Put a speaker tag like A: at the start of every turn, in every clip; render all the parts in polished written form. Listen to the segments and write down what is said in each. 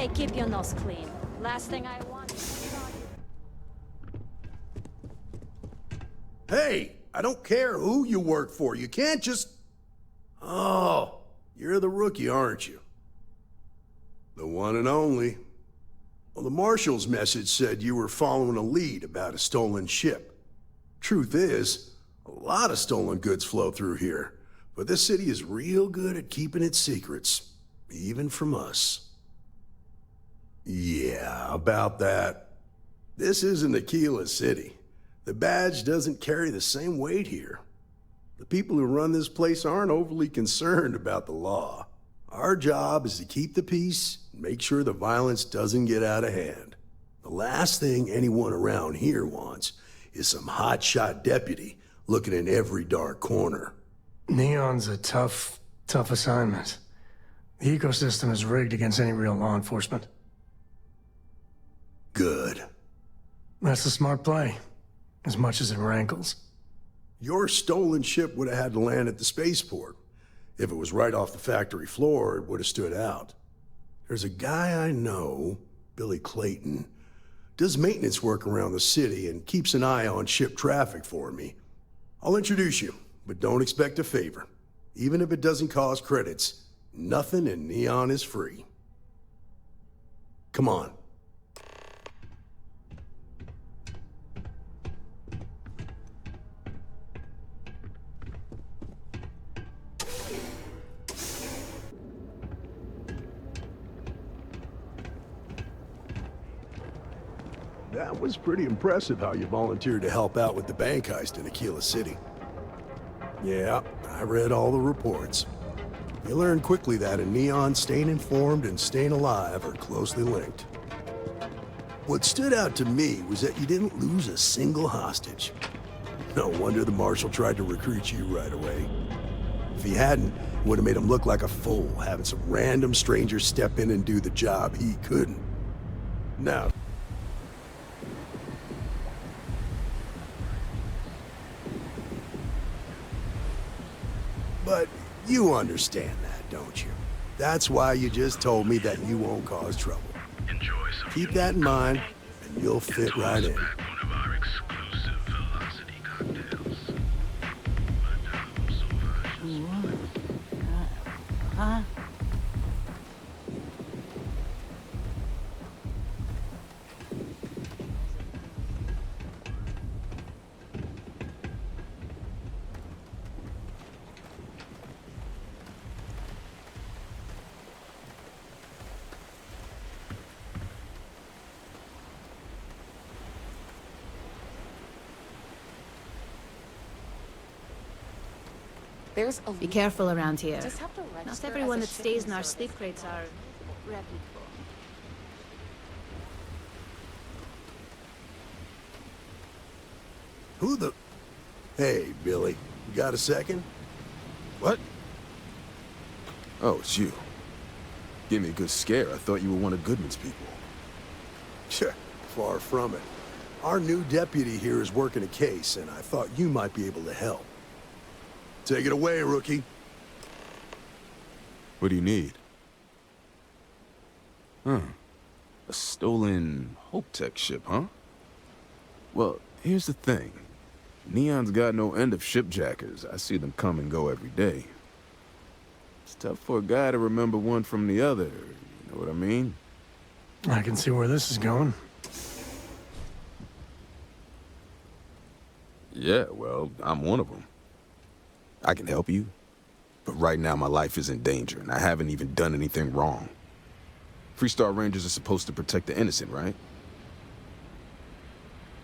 A: Hey, keep your nose clean. Last thing I want is...
B: Hey, I don't care who you work for. You can't just... Oh, you're the rookie, aren't you? The one and only. Well, the Marshal's message said you were following a lead about a stolen ship. Truth is, a lot of stolen goods flow through here, but this city is real good at keeping its secrets, even from us. Yeah, about that. This isn't Aquila City. The badge doesn't carry the same weight here. The people who run this place aren't overly concerned about the law. Our job is to keep the peace and make sure the violence doesn't get out of hand. The last thing anyone around here wants is some hotshot deputy looking in every dark corner.
C: Neon's a tough assignment. The ecosystem is rigged against any real law enforcement.
B: Good.
C: That's a smart play, as much as it rankles.
B: Your stolen ship would have had to land at the spaceport. If it was right off the factory floor, it would have stood out. There's a guy I know, Billy Clayton, does maintenance work around the city and keeps an eye on ship traffic for me. I'll introduce you, but don't expect a favor. Even if it doesn't cost credits, nothing in Neon is free. Come on. That was pretty impressive how you volunteered to help out with the bank heist in Aquila City. Yeah, I read all the reports. You learn quickly that in Neon, staying informed and staying alive are closely linked. What stood out to me was that you didn't lose a single hostage. No wonder the Marshal tried to recruit you right away. If he hadn't, it would have made him look like a fool, having some random stranger step in and do the job he couldn't. Now, but you understand that, don't you? That's why you just told me that you won't cause trouble. Keep that in mind, and you'll fit right in.
A: Huh?
D: Be careful around here.
A: Just have to
D: Not
A: register
D: everyone
A: as
D: that
A: a
D: stays
A: shipping
D: in our
A: service.
D: sleep crates are reputable.
B: Who the... Hey, Billy, you got a second?
E: What? Oh, it's you. Gave me a good scare. I thought you were one of Goodman's people.
B: Sure, far from it. Our new deputy here is working a case, and I thought you might be able to help. Take it away, rookie.
E: What do you need? Huh. A stolen Hope Tech ship, huh? Well, here's the thing. Neon's got no end of shipjackers. I see them come and go every day. It's tough for a guy to remember one from the other, you know what I mean?
C: I can see where this is going.
E: Yeah, well, I'm one of them. I can help you, but right now my life is in danger, and I haven't even done anything wrong. Freestar Rangers are supposed to protect the innocent, right?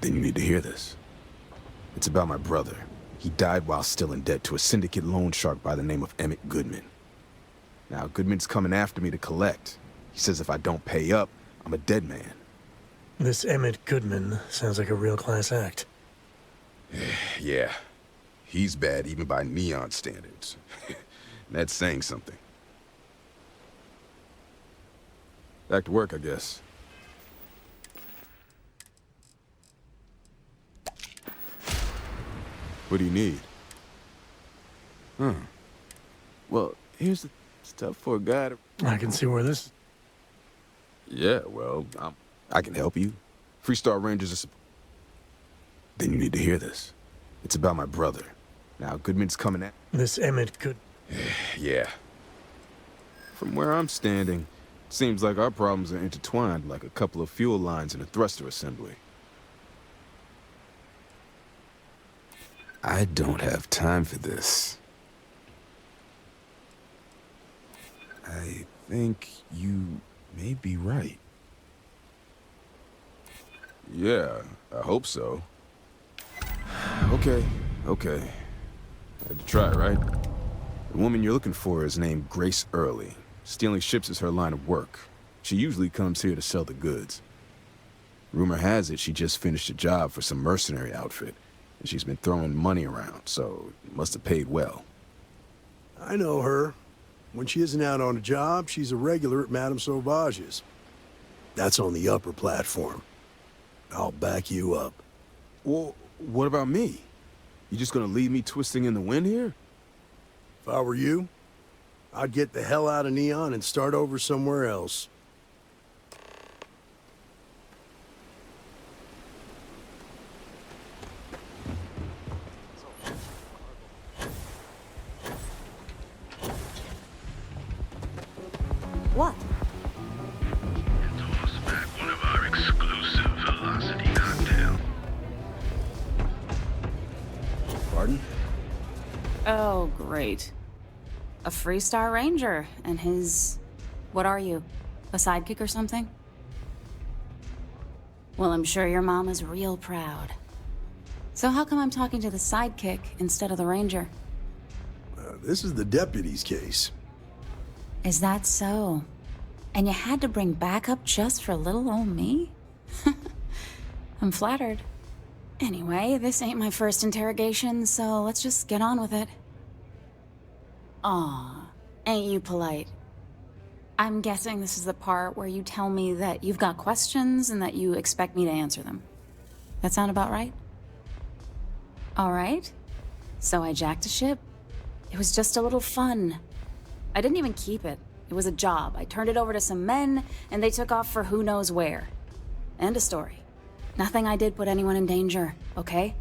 E: Then you need to hear this. It's about my brother. He died while still in debt to a syndicate loan shark by the name of Emmett Goodman. Now, Goodman's coming after me to collect. He says if I don't pay up, I'm a dead man.
C: This Emmett Goodman sounds like a real class act.
E: Yeah. He's bad even by Neon standards. That's saying something. Back to work, I guess. What do you need? Huh. Well, here's the stuff for a guy to...
C: I can see where this...
E: Yeah, well, I can help you. Freestar Rangers are... Then you need to hear this. It's about my brother. Now, Goodman's coming at...
C: This Emmett could...
E: Yeah. From where I'm standing, it seems like our problems are intertwined like a couple of fuel lines in a thruster assembly. I don't have time for this. I think you may be right. Yeah, I hope so. Okay. Had to try, right? The woman you're looking for is named Grace Early. Stealing ships is her line of work. She usually comes here to sell the goods. Rumor has it she just finished a job for some mercenary outfit, and she's been throwing money around, so it must have paid well.
B: I know her. When she isn't out on a job, she's a regular at Madame Sauvage's. That's on the upper platform. I'll back you up.
E: Well, what about me? You just gonna leave me twisting in the wind here?
B: If I were you, I'd get the hell out of Neon and start over somewhere else.
A: What?
F: Toss back one of our exclusive velocity cocktails.
B: Pardon?
D: Oh, great. A Freestar Ranger and his... What are you? A sidekick or something? Well, I'm sure your mom is real proud. So how come I'm talking to the sidekick instead of the Ranger?
B: This is the deputy's case.
D: Is that so? And you had to bring backup just for little old me? I'm flattered. Anyway, this ain't my first interrogation, so let's just get on with it. Aw, ain't you polite? I'm guessing this is the part where you tell me that you've got questions and that you expect me to answer them. That sound about right? All right. So I jacked a ship. It was just a little fun. I didn't even keep it. It was a job. I turned it over to some men, and they took off for who knows where. End of story. Nothing I did put anyone in danger, okay?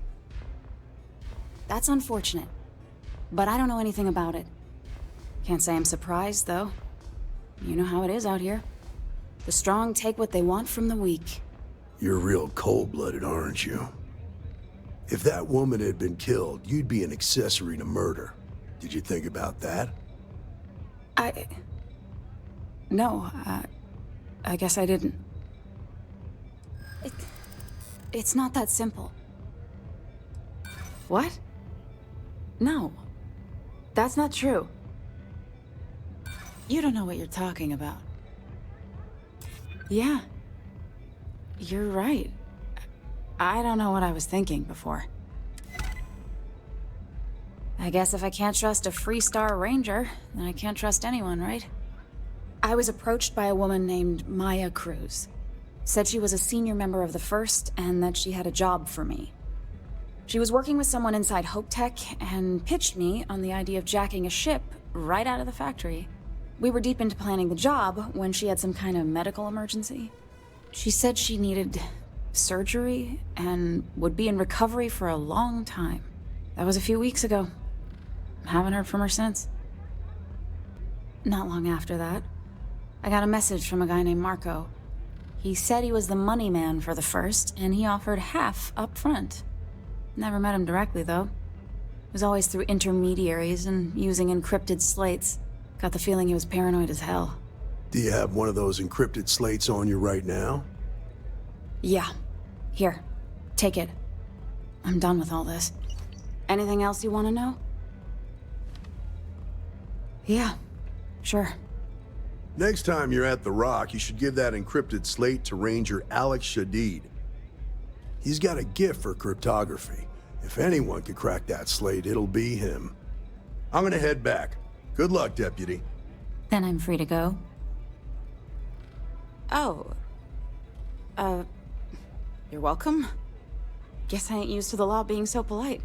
D: That's unfortunate. But I don't know anything about it. Can't say I'm surprised, though. You know how it is out here. The strong take what they want from the weak.
B: You're real cold-blooded, aren't you? If that woman had been killed, you'd be an accessory to murder. Did you think about that?
D: No, I guess I didn't. It's not that simple. What? No. That's not true. You don't know what you're talking about. Yeah. You're right. I don't know what I was thinking before. I guess if I can't trust a Freestar Ranger, then I can't trust anyone, right? I was approached by a woman named Maya Cruz. Said she was a senior member of the First and that she had a job for me. She was working with someone inside Hope Tech and pitched me on the idea of jacking a ship right out of the factory. We were deep into planning the job when she had some kind of medical emergency. She said she needed surgery and would be in recovery for a long time. That was a few weeks ago. Haven't heard from her since. Not long after that, I got a message from a guy named Marco. He said he was the money man for the First, and he offered half up front. Never met him directly, though. It was always through intermediaries and using encrypted slates. Got the feeling he was paranoid as hell.
B: Do you have one of those encrypted slates on you right now?
D: Yeah. Here. Take it. I'm done with all this. Anything else you want to know? Yeah. Sure.
B: Next time you're at the Rock, you should give that encrypted slate to Ranger Alex Shadid. He's got a gift for cryptography. If anyone could crack that slate, it'll be him. I'm gonna head back. Good luck, Deputy.
D: Then I'm free to go. Oh. You're welcome. Guess I ain't used to the law being so polite.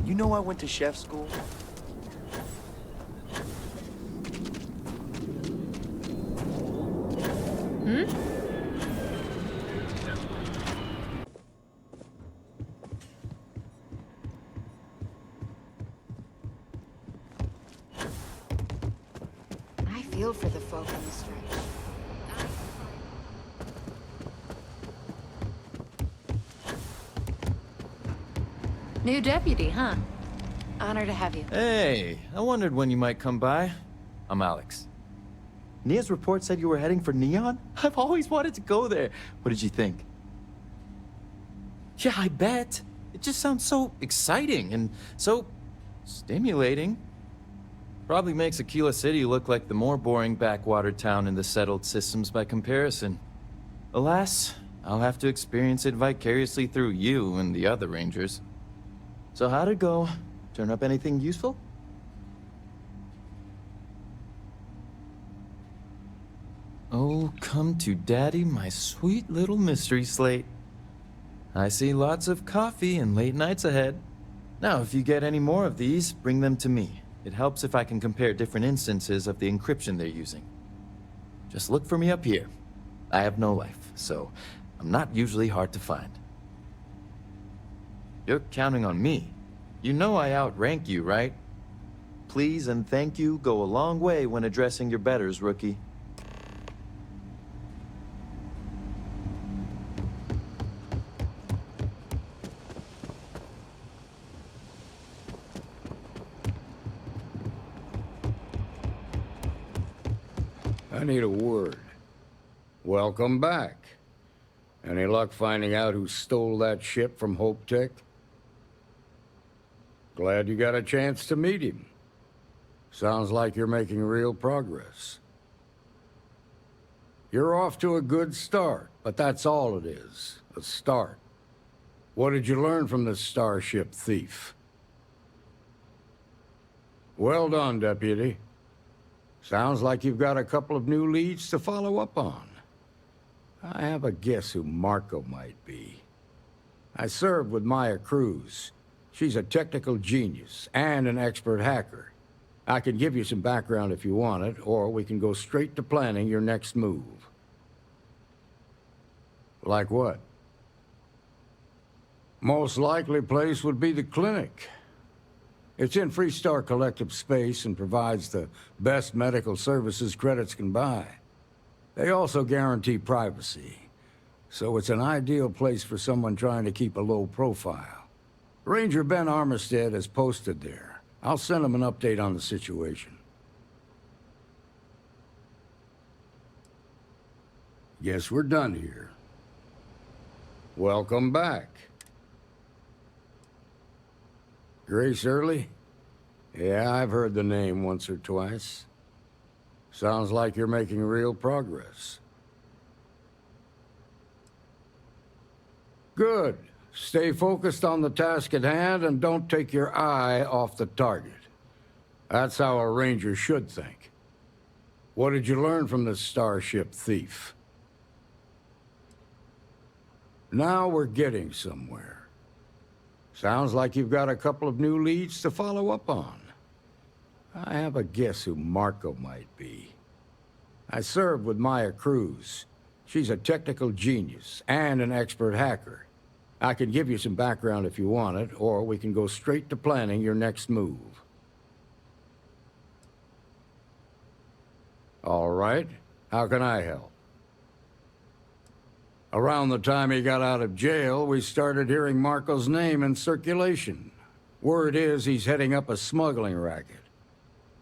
G: You know I went to chef school?
D: I feel for the folk on the stretch.
A: New deputy, huh? Honor to have you.
G: Hey, I wondered when you might come by. I'm Alex. Nia's report said you were heading for Neon? I've always wanted to go there. What did you think? Yeah, I bet. It just sounds so exciting and so stimulating. Probably makes Aquila City look like the more boring backwater town in the settled systems by comparison. Alas, I'll have to experience it vicariously through you and the other rangers. So how'd it go? Turn up anything useful? Oh, come to daddy, my sweet little mystery slate. I see lots of coffee and late nights ahead. Now, if you get any more of these, bring them to me. It helps if I can compare different instances of the encryption they're using. Just look for me up here. I have no life, so I'm not usually hard to find. You're counting on me. You know I outrank you, right? Please and thank you go a long way when addressing your betters, rookie.
H: I need a word. Welcome back. Any luck finding out who stole that ship from Hope Tech? Glad you got a chance to meet him. Sounds like you're making real progress. You're off to a good start, but that's all it is, a start. What did you learn from this starship thief? Well done, Deputy. Sounds like you've got a couple of new leads to follow up on. I have a guess who Marco might be. I served with Maya Cruz. She's a technical genius and an expert hacker. I can give you some background if you want it, or we can go straight to planning your next move. Like what? Most likely place would be the clinic. It's in Freestar Collective space and provides the best medical services credits can buy. They also guarantee privacy, so it's an ideal place for someone trying to keep a low profile. Ranger Ben Armistead is posted there. I'll send him an update on the situation. Guess we're done here. Welcome back. Grace Early? Yeah, I've heard the name once or twice. Sounds like you're making real progress. Good. Stay focused on the task at hand and don't take your eye off the target. That's how a ranger should think. What did you learn from this starship thief? Now we're getting somewhere. Sounds like you've got a couple of new leads to follow up on. I have a guess who Marco might be. I served with Maya Cruz. She's a technical genius and an expert hacker. I can give you some background if you want it, or we can go straight to planning your next move. All right. How can I help? Around the time he got out of jail, we started hearing Marco's name in circulation. Word is he's heading up a smuggling racket.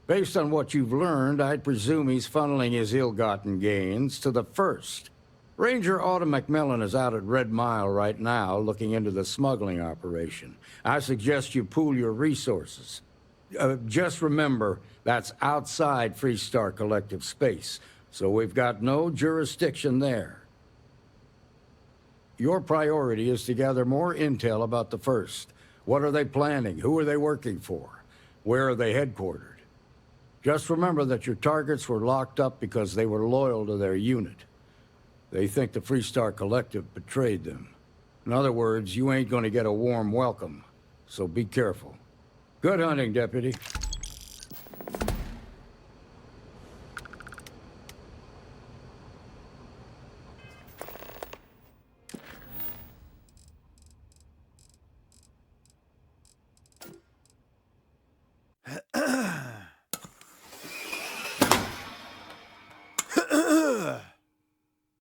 H: Based on what you've learned, I'd presume he's funneling his ill-gotten gains to the First. Ranger Autumn McMillan is out at Red Mile right now looking into the smuggling operation. I suggest you pool your resources. Just remember, that's outside Freestar Collective space, so we've got no jurisdiction there. Your priority is to gather more intel about the First. What are they planning? Who are they working for? Where are they headquartered? Just remember that your targets were locked up because they were loyal to their unit. They think the Freestar Collective betrayed them. In other words, you ain't gonna get a warm welcome, so be careful. Good hunting, Deputy.